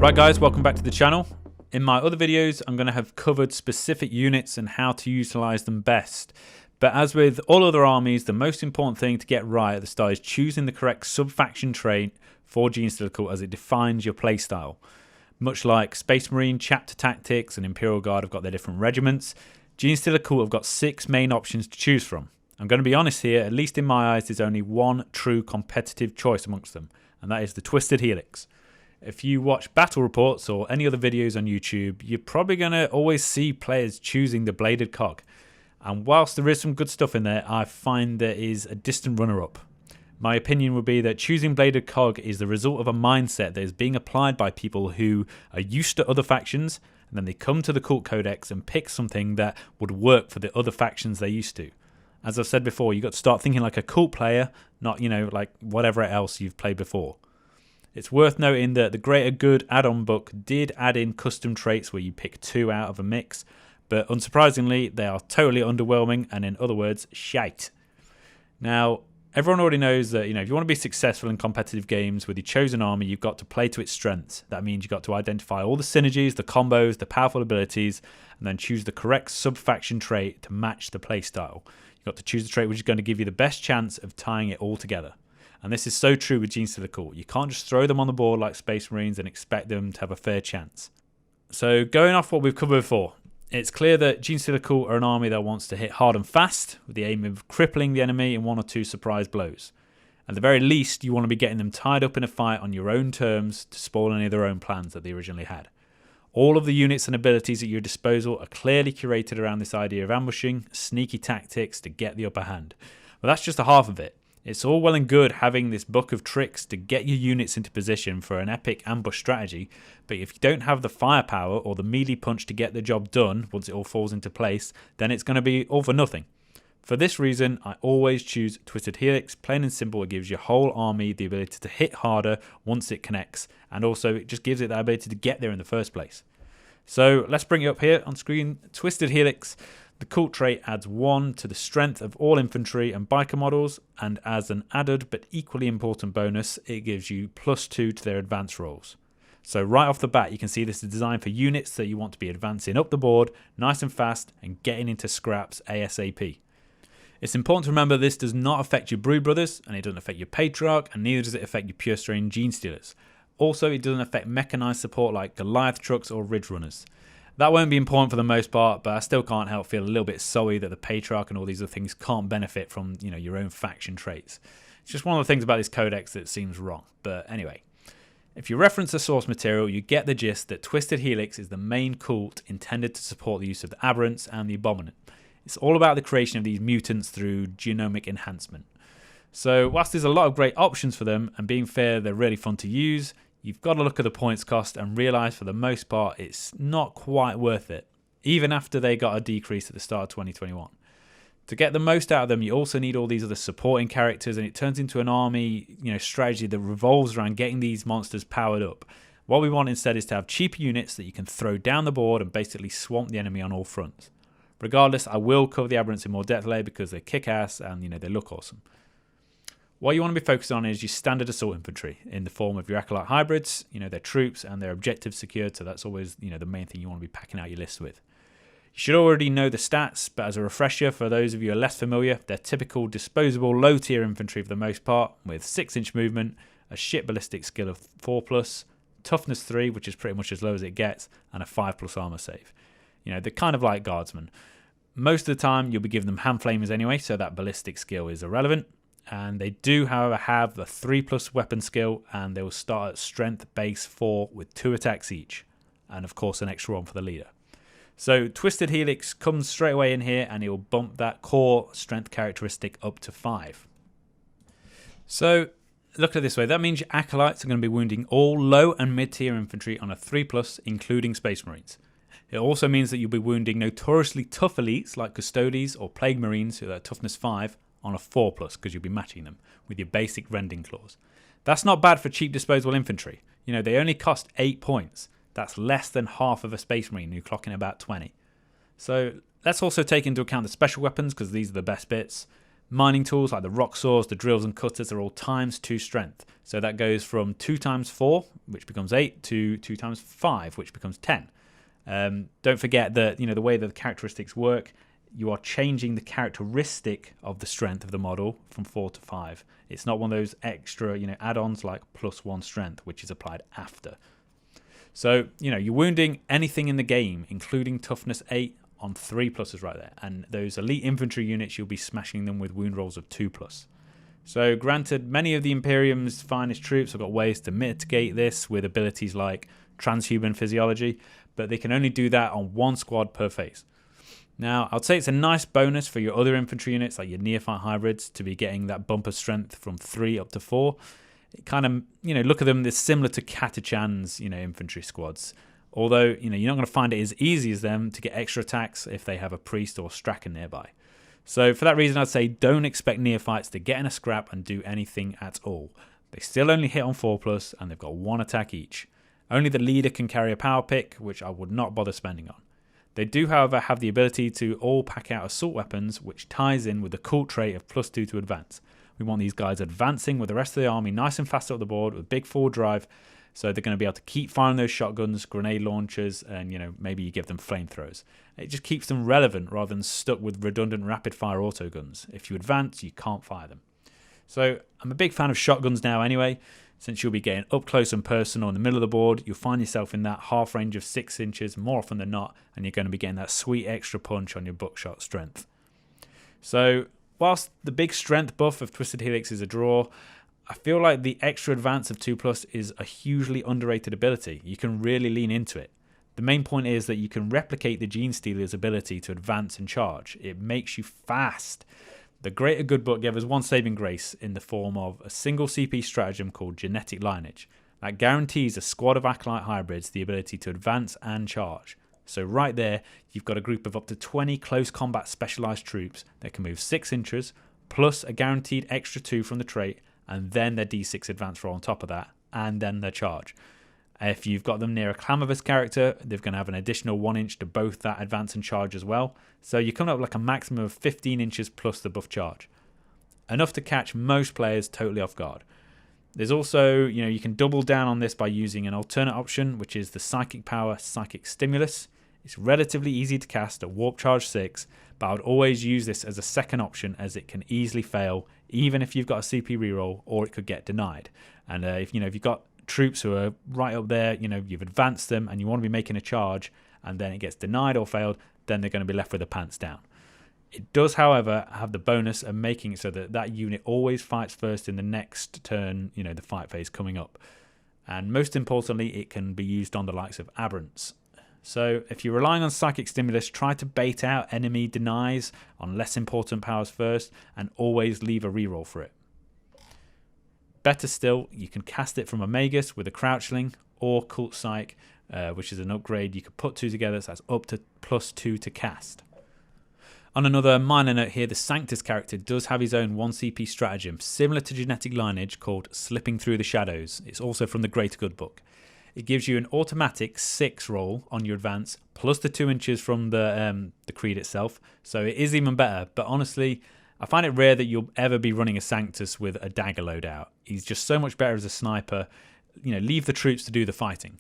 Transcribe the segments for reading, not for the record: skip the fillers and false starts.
Right guys, welcome back to the channel. In my other videos, I'm going to have covered specific units and how to utilize them best. But as with all other armies, the most important thing to get right at the start is choosing the correct sub-faction trait for Genestealer as it defines your playstyle. Much like Space Marine, Chapter Tactics and Imperial Guard have got their different regiments, Genestealer have got 6 main options to choose from. I'm going to be honest here, at least in my eyes, there's only one true competitive choice amongst them, and that is the Twisted Helix. If you watch battle reports or any other videos on YouTube, you're probably going to always see players choosing the Bladed Cog. And whilst there is some good stuff in there, I find there is a distant runner-up. My opinion would be that choosing Bladed Cog is the result of a mindset that is being applied by people who are used to other factions, and then they come to the Cult Codex and pick something that would work for the other factions they're used to. As I've said before, you've got to start thinking like a cult player, not, like whatever else you've played before. It's worth noting that the Greater Good add-on book did add in custom traits where you pick 2 out of a mix, but unsurprisingly, they are totally underwhelming and, in other words, shite. Now, everyone already knows that, if you want to be successful in competitive games with your chosen army, you've got to play to its strengths. That means you've got to identify all the synergies, the combos, the powerful abilities, and then choose the correct sub-faction trait to match the playstyle. You've got to choose the trait which is going to give you the best chance of tying it all together. And this is so true with Genestealer. You can't just throw them on the board like Space Marines and expect them to have a fair chance. So going off what we've covered before, it's clear that Genestealer are an army that wants to hit hard and fast with the aim of crippling the enemy in 1 or 2 surprise blows. At the very least, you want to be getting them tied up in a fight on your own terms to spoil any of their own plans that they originally had. All of the units and abilities at your disposal are clearly curated around this idea of ambushing, sneaky tactics to get the upper hand. But that's just a half of it. It's all well and good having this book of tricks to get your units into position for an epic ambush strategy, but if you don't have the firepower or the melee punch to get the job done once it all falls into place, then it's going to be all for nothing. For this reason, I always choose Twisted Helix. Plain and simple, it gives your whole army the ability to hit harder once it connects, and also it just gives it the ability to get there in the first place. So let's bring it up here on screen. Twisted Helix. The cult trait adds 1 to the strength of all infantry and biker models, and as an added but equally important bonus, it gives you +2 to their advance rolls. So right off the bat, you can see this is designed for units that you want to be advancing up the board nice and fast and getting into scraps ASAP. It's important to remember this does not affect your Brood Brothers, and it doesn't affect your Patriarch, and neither does it affect your pure strain Genestealers. Also, it doesn't affect mechanized support like Goliath trucks or Ridge Runners. That won't be important for the most part, but I still can't help feel a little bit sorry that the Patriarch and all these other things can't benefit from, your own faction traits. It's just one of the things about this codex that seems wrong. But anyway, if you reference the source material, you get the gist that Twisted Helix is the main cult intended to support the use of the Aberrants and the Abominant. It's all about the creation of these mutants through genomic enhancement. So whilst there's a lot of great options for them, and being fair, they're really fun to use, you've got to look at the points cost and realise for the most part it's not quite worth it, even after they got a decrease at the start of 2021. To get the most out of them, you also need all these other supporting characters, and it turns into an army strategy that revolves around getting these monsters powered up. What we want instead is to have cheaper units that you can throw down the board and basically swamp the enemy on all fronts. Regardless, I will cover the Aberrants in more depth later because they're kick-ass and they look awesome. What you want to be focused on is your standard assault infantry in the form of your Acolyte hybrids, their troops and their objectives secured, so that's always, the main thing you want to be packing out your list with. You should already know the stats, but as a refresher for those of you who are less familiar, they're typical disposable low-tier infantry for the most part, with 6-inch movement, a shit ballistic skill of 4+, toughness 3, which is pretty much as low as it gets, and a 5+ armor save. They're kind of like guardsmen. Most of the time, you'll be giving them hand flamers anyway, so that ballistic skill is irrelevant. And they do, however, have a 3+ weapon skill, and they will start at strength base 4 with 2 attacks each, and of course an extra one for the leader. So Twisted Helix comes straight away in here, and it will bump that core strength characteristic up to 5. So look at it this way, that means your Acolytes are going to be wounding all low and mid-tier infantry on a 3+, including Space Marines. It also means that you'll be wounding notoriously tough elites like Custodes or Plague Marines who are toughness 5, on a 4+, because you'll be matching them with your basic rending claws. That's not bad for cheap disposable infantry. They only cost 8 points. That's less than half of a Space Marine who clock in about 20. So let's also take into account the special weapons, because these are the best bits. Mining tools like the rock saws, the drills and cutters are all ×2 strength. So that goes from 2 times 4, which becomes 8, to 2 times 5, which becomes 10. Don't forget that the way that the characteristics work, you are changing the characteristic of the strength of the model from 4 to 5. It's not one of those extra add-ons like +1 strength, which is applied after. So you're wounding anything in the game, including toughness 8 on 3+ right there, and those elite infantry units, you'll be smashing them with wound rolls of 2+. So granted, many of the Imperium's finest troops have got ways to mitigate this with abilities like transhuman physiology, but they can only do that on 1 squad per phase. Now, I'd say it's a nice bonus for your other infantry units, like your neophyte hybrids, to be getting that bumper strength from 3 up to 4. It kind of, look at them, they're similar to Catachan's, infantry squads. Although, you're not going to find it as easy as them to get extra attacks if they have a priest or Strachan nearby. So for that reason, I'd say don't expect neophytes to get in a scrap and do anything at all. They still only hit on 4+, and they've got 1 attack each. Only the leader can carry a power pick, which I would not bother spending on. They do, however, have the ability to all pack out assault weapons, which ties in with the cult trait of +2 to advance. We want these guys advancing with the rest of the army nice and fast up the board with big forward drive, so they're going to be able to keep firing those shotguns, grenade launchers, and maybe you give them flamethrowers. It just keeps them relevant rather than stuck with redundant rapid-fire autoguns. If you advance, you can't fire them. So I'm a big fan of shotguns now anyway. Since you'll be getting up close and personal in the middle of the board, you'll find yourself in that half range of 6 inches more often than not, and you're going to be getting that sweet extra punch on your buckshot strength. So whilst the big strength buff of Twisted Helix is a draw, I feel like the extra advance of 2+ is a hugely underrated ability. You can really lean into it. The main point is that you can replicate the Genestealer's ability to advance and charge. It makes you fast. The Greater Good Book gave us one saving grace in the form of a single CP stratagem called Genetic Lineage. That guarantees a squad of Acolyte hybrids the ability to advance and charge. So right there, you've got a group of up to 20 close combat specialized troops that can move 6 inches, plus a guaranteed extra 2 from the trait, and then their D6 advance roll on top of that, and then their charge. If you've got them near a Clamavus character, they're going to have an additional 1 inch to both that advance and charge as well. So you're coming up with like a maximum of 15 inches plus the buff charge. Enough to catch most players totally off guard. There's also, you can double down on this by using an alternate option, which is the Psychic Power Psychic Stimulus. It's relatively easy to cast at Warp Charge 6, but I would always use this as a second option as it can easily fail, even if you've got a CP reroll, or it could get denied. And if you've got troops who are right up there, you've advanced them and you want to be making a charge, and then it gets denied or failed, then they're going to be left with their pants down. It does, however, have the bonus of making it so that that unit always fights first in the next turn, the fight phase coming up. And most importantly, it can be used on the likes of Aberrants. So if you're relying on Psychic Stimulus, try to bait out enemy denies on less important powers first, and always leave a reroll for it. Better still, you can cast it from a Magus with a Crouchling or Cult Psych, which is an upgrade you could put 2 together, so that's up to +2 to cast. On another minor note here, the Sanctus character does have his own 1 CP stratagem, similar to Genetic Lineage, called Slipping Through the Shadows. It's also from the Greater Good Book. It gives you an automatic 6 roll on your advance, plus the 2 inches from the Creed itself, so it is even better. But honestly, I find it rare that you'll ever be running a Sanctus with a dagger loadout. He's just so much better as a sniper. Leave the troops to do the fighting.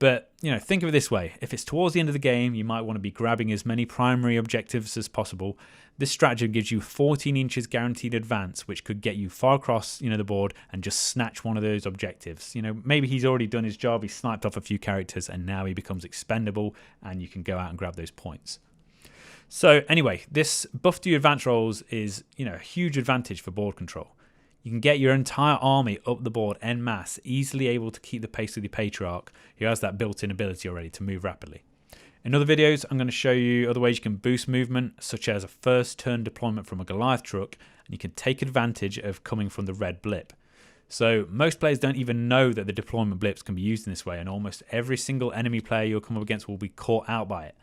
But, think of it this way. If it's towards the end of the game, you might want to be grabbing as many primary objectives as possible. This stratagem gives you 14 inches guaranteed advance, which could get you far across, the board and just snatch one of those objectives. Maybe he's already done his job, he's sniped off a few characters, and now he becomes expendable, and you can go out and grab those points. So anyway, this buff to your advance rolls is, a huge advantage for board control. You can get your entire army up the board en masse, easily able to keep the pace with your Patriarch, who has that built-in ability already to move rapidly. In other videos, I'm going to show you other ways you can boost movement, such as a first turn deployment from a Goliath truck, and you can take advantage of coming from the red blip. So most players don't even know that the deployment blips can be used in this way, and almost every single enemy player you'll come up against will be caught out by it.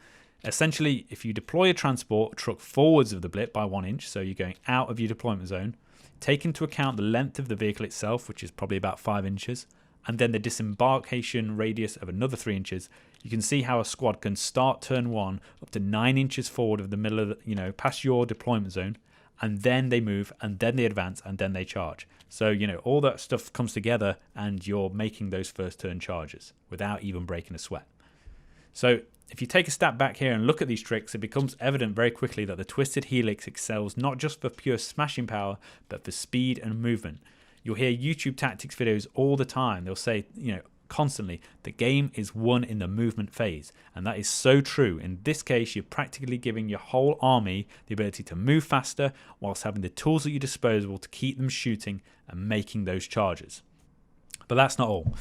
Essentially, if you deploy a transport truck forwards of the blip by 1 inch, so you're going out of your deployment zone, take into account the length of the vehicle itself, which is probably about 5 inches, and then the disembarkation radius of another 3 inches, you can see how a squad can start turn 1 up to 9 inches forward of the middle of past your deployment zone, and then they move, and then they advance, and then they charge. So, you know, all that stuff comes together and you're making those first turn charges without even breaking a sweat. So if you take a step back here and look at these tricks, it becomes evident very quickly that the Twisted Helix excels not just for pure smashing power, but for speed and movement. You'll hear YouTube tactics videos all the time. They'll say, you know, constantly, the game is won in the movement phase. And that is so true. In this case, you're practically giving your whole army the ability to move faster whilst having the tools at your disposal to keep them shooting and making those charges. But that's not all.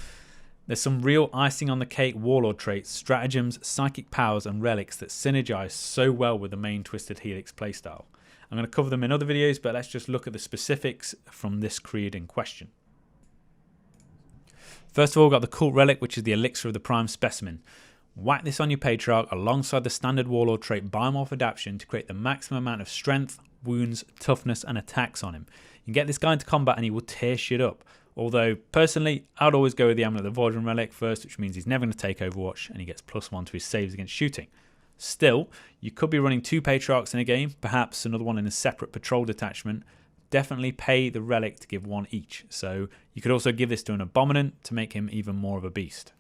There's some real icing on the cake warlord traits, stratagems, psychic powers and relics that synergize so well with the main Twisted Helix playstyle. I'm going to cover them in other videos, but let's just look at the specifics from this creed in question. First of all, we've got the Cult Relic, which is the Elixir of the Prime Specimen. Whack this on your Patriarch alongside the standard Warlord trait Biomorph Adaptation to create the maximum amount of strength, wounds, toughness and attacks on him. You can get this guy into combat and he will tear shit up. Although, personally, I'd always go with the Amulet of the Vaudrin Relic first, which means he's never going to take Overwatch and he gets +1 to his saves against shooting. Still, you could be running 2 Patriarchs in a game, perhaps another one in a separate patrol detachment. Definitely pay the relic to give 1 each. So you could also give this to an Abominant to make him even more of a beast.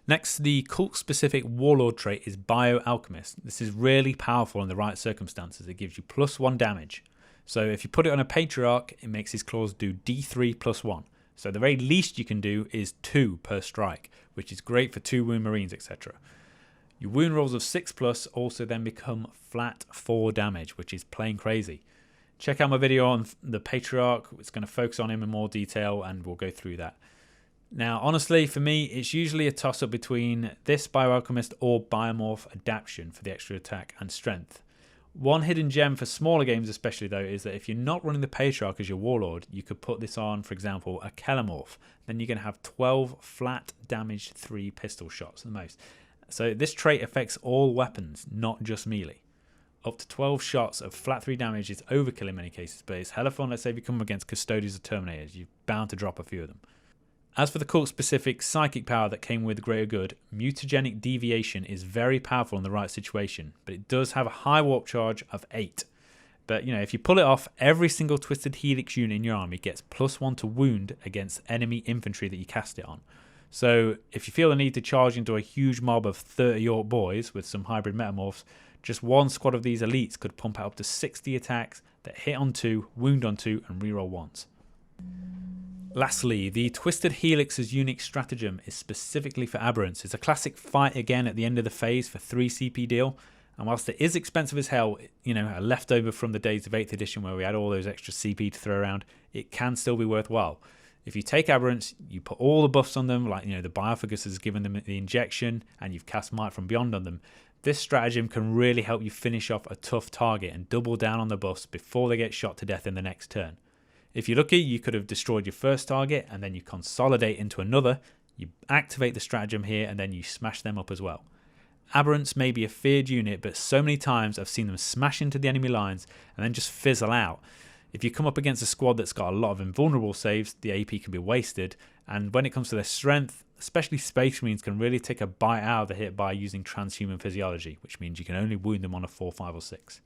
Next, the cult-specific Warlord trait is Bioalchemist. This is really powerful in the right circumstances. It gives you +1 damage. So if you put it on a Patriarch, it makes his claws do D3 +1. So the very least you can do is 2 per strike, which is great for 2 wound marines, etc. Your wound rolls of 6+ also then become flat 4 damage, which is plain crazy. Check out my video on the Patriarch. It's going to focus on him in more detail and we'll go through that. Now, honestly, for me, it's usually a toss-up between this Bioalchemist or Biomorph Adaptation for the extra attack and strength. One hidden gem for smaller games especially, though, is that if you're not running the Patriarch as your Warlord, you could put this on, for example, a Kelemorph. Then you're going to have 12 flat damage 3 pistol shots at the most. So this trait affects all weapons, not just melee. Up to 12 shots of flat 3 damage is overkill in many cases, but it's hella fun. Let's say if you come against Custodians or Terminators, you're bound to drop a few of them. As for the cult-specific psychic power that came with Greater Good, Mutagenic Deviation is very powerful in the right situation, but it does have a high warp charge of 8. But, you know, if you pull it off, every single Twisted Helix unit in your army gets +1 to wound against enemy infantry that you cast it on. So if you feel the need to charge into a huge mob of 30 Orc boys with some hybrid metamorphs, just one squad of these elites could pump out up to 60 attacks that hit on 2, wound on 2 and reroll once. Lastly, the Twisted Helix's unique stratagem is specifically for Aberrants. It's a classic fight again at the end of the phase for 3 CP deal, and whilst it is expensive as hell, you know, a leftover from the days of 8th edition where we had all those extra CP to throw around, it can still be worthwhile. If you take Aberrants, you put all the buffs on them, like, you know, the Bioalchemist has given them the injection, and you've cast Might from Beyond on them, this stratagem can really help you finish off a tough target and double down on the buffs before they get shot to death in the next turn. If you're lucky, you could have destroyed your first target and then you consolidate into another, you activate the stratagem here and then you smash them up as well. Aberrants may be a feared unit, but so many times I've seen them smash into the enemy lines and then just fizzle out. If you come up against a squad that's got a lot of invulnerable saves, the AP can be wasted, and when it comes to their strength, especially Space Marines can really take a bite out of the hit by using transhuman physiology, which means you can only wound them on a 4, 5 or 6.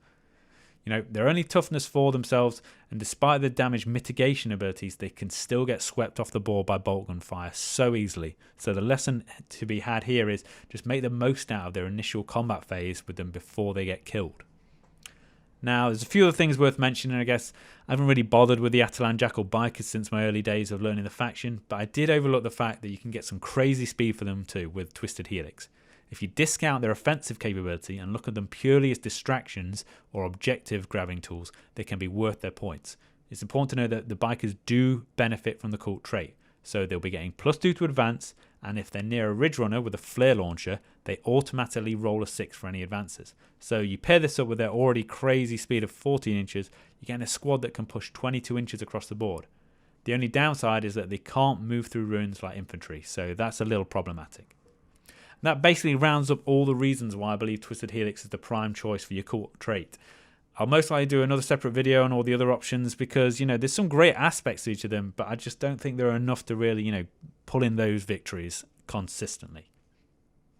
You know, they're only toughness for themselves, and despite the damage mitigation abilities, they can still get swept off the board by bolt gun fire so easily. So the lesson to be had here is just make the most out of their initial combat phase with them before they get killed. Now, there's a few other things worth mentioning, I guess. I haven't really bothered with the Atalan Jackal Bikers since my early days of learning the faction, but I did overlook the fact that you can get some crazy speed for them too with Twisted Helix. If you discount their offensive capability and look at them purely as distractions or objective grabbing tools, they can be worth their points. It's important to know that the Bikers do benefit from the cult trait, so they'll be getting +2 to advance, and if they're near a Ridge Runner with a flare launcher, they automatically roll a 6 for any advances. So you pair this up with their already crazy speed of 14 inches, you're getting a squad that can push 22 inches across the board. The only downside is that they can't move through ruins like infantry, so that's a little problematic. That basically rounds up all the reasons why I believe Twisted Helix is the prime choice for your cult trait. I'll most likely do another separate video on all the other options because, you know, there's some great aspects to each of them, but I just don't think there are enough to really, you know, pull in those victories consistently.